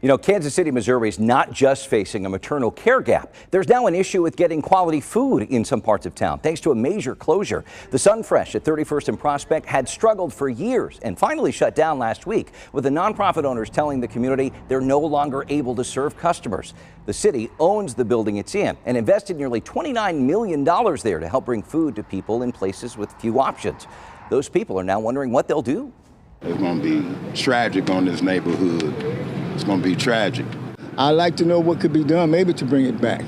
You know, Kansas City, Missouri is not just facing a maternal care gap. There's now an issue with getting quality food in some parts of town, thanks to a major closure. The Sunfresh at 31st and Prospect had struggled for years and finally shut down last week, with the nonprofit owners telling the community they're no longer able to serve customers. The city owns the building it's in and invested nearly $29 million there to help bring food to people in places with few options. Those people are now wondering what they'll do. It's going to be tragic on this neighborhood. It's going to be tragic. I'd like to know what could be done, maybe to bring it back.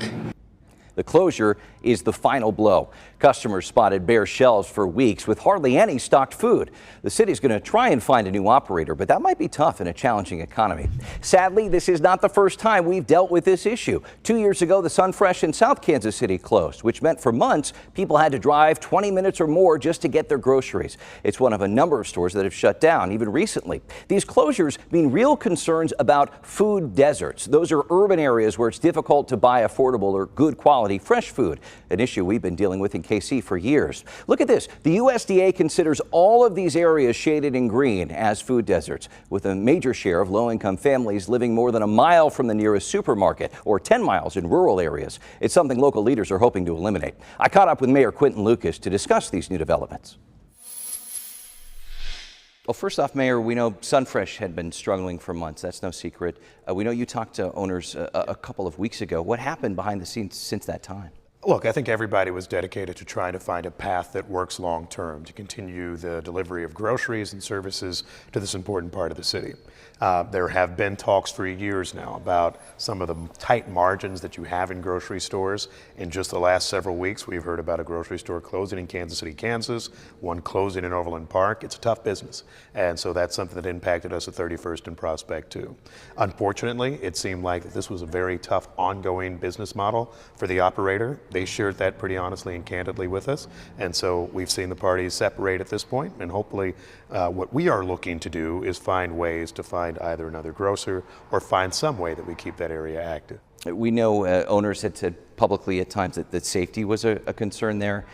The closure is the final blow. Customers spotted bare shelves for weeks with hardly any stocked food. The city's going to try and find a new operator, but that might be tough in a challenging economy. Sadly, this is not the first time we've dealt with this issue. 2 years ago, the Sunfresh in South Kansas City closed, which meant for months people had to drive 20 minutes or more just to get their groceries. It's one of a number of stores that have shut down, even recently. These closures mean real concerns about food deserts. Those are urban areas where it's difficult to buy affordable or good quality fresh food, an issue we've been dealing with in KC for years. Look at this. The USDA considers all of these areas shaded in green as food deserts, with a major share of low-income families living more than a mile from the nearest supermarket or 10 miles in rural areas. It's something local leaders are hoping to eliminate. I caught up with Mayor Quinton Lucas to discuss these new developments. Well, first off, Mayor, we know Sunfresh had been struggling for months. That's no secret. We know you talked to owners a couple of weeks ago. What happened behind the scenes since that time? Look, I think everybody was dedicated to trying to find a path that works long term to continue the delivery of groceries and services to this important part of the city. There have been talks for years now about some of the tight margins that you have in grocery stores. In just the last several weeks, we've heard about a grocery store closing in Kansas City, Kansas, one closing in Overland Park. It's a tough business. And so that's something that impacted us at 31st and Prospect too. Unfortunately, it seemed like this was a very tough ongoing business model for the operator. They shared that pretty honestly and candidly with us. And so we've seen the parties separate at this point, and hopefully what we are looking to do is find ways to find either another grocer or find some way that we keep that area active. We know owners had said publicly at times that safety was a concern there.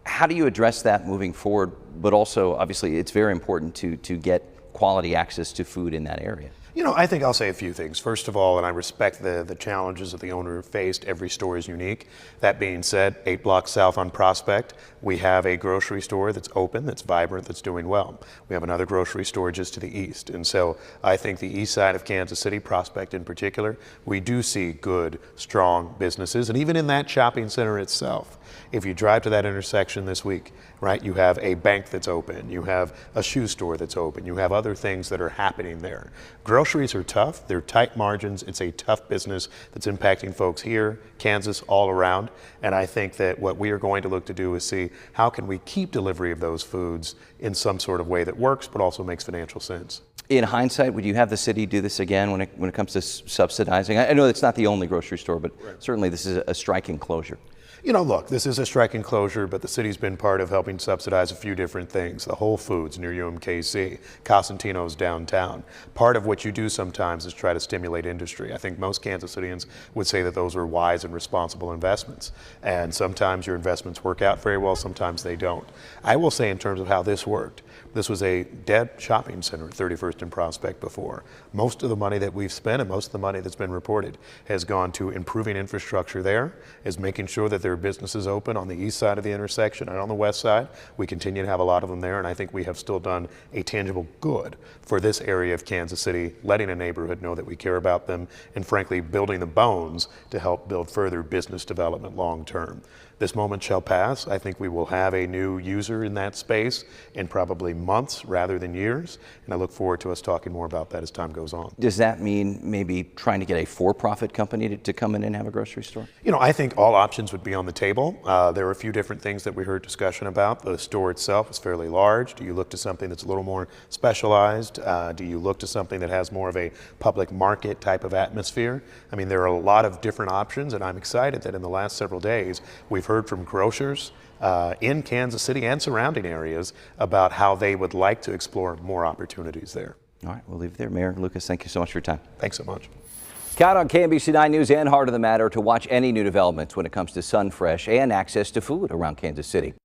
How do you address that moving forward? But also, obviously, it's very important to get quality access to food in that area. You know, I think I'll say a few things. First of all, and I respect the challenges that the owner faced. Every store is unique. That being said, 8 blocks south on Prospect, we have a grocery store that's open, that's vibrant, that's doing well. We have another grocery store just to the east. And so I think the east side of Kansas City, Prospect in particular, we do see good, strong businesses. And even in that shopping center itself, if you drive to that intersection this week, right, you have a bank that's open, you have a shoe store that's open, you have other things that are happening there. Groceries are tough, they're tight margins, it's a tough business that's impacting folks here, Kansas, all around. And I think that what we are going to look to do is see how can we keep delivery of those foods in some sort of way that works but also makes financial sense. In hindsight, would you have the city do this again when it comes to subsidizing? I know it's not the only grocery store, but certainly this is a striking closure. You know, look, this is a striking closure, but the city's been part of helping subsidize a few different things. The Whole Foods near UMKC, Cosentino's downtown. Part of what you do sometimes is try to stimulate industry. I think most Kansas Cityans would say that those are wise and responsible investments. And sometimes your investments work out very well, sometimes they don't. I will say in terms of how this worked, this was a dead shopping center at 31st and Prospect before. Most of the money that we've spent and most of the money that's been reported has gone to improving infrastructure there, is making sure that there are businesses open on the east side of the intersection and on the west side. We continue to have a lot of them there, and I think we have still done a tangible good for this area of Kansas City, letting a neighborhood know that we care about them, and frankly, building the bones to help build further business development long term. This moment shall pass. I think we will have a new user in that space in probably months rather than years, and I look forward to us talking more about that as time goes on. Does that mean maybe trying to get a for-profit company to come in and have a grocery store? You know, I think all options would be on the table. There are a few different things that we heard discussion about. The store itself is fairly large. Do you look to something that's a little more specialized? Do you look to something that has more of a public market type of atmosphere? I mean, there are a lot of different options, and I'm excited that in the last several days we've heard from grocers in Kansas City and surrounding areas about how they would like to explore more opportunities there. All right, we'll leave it there. Mayor Lucas, thank you so much for your time. Thanks so much. Count on KMBC 9 News and Heart of the Matter to watch any new developments when it comes to Sunfresh and access to food around Kansas City.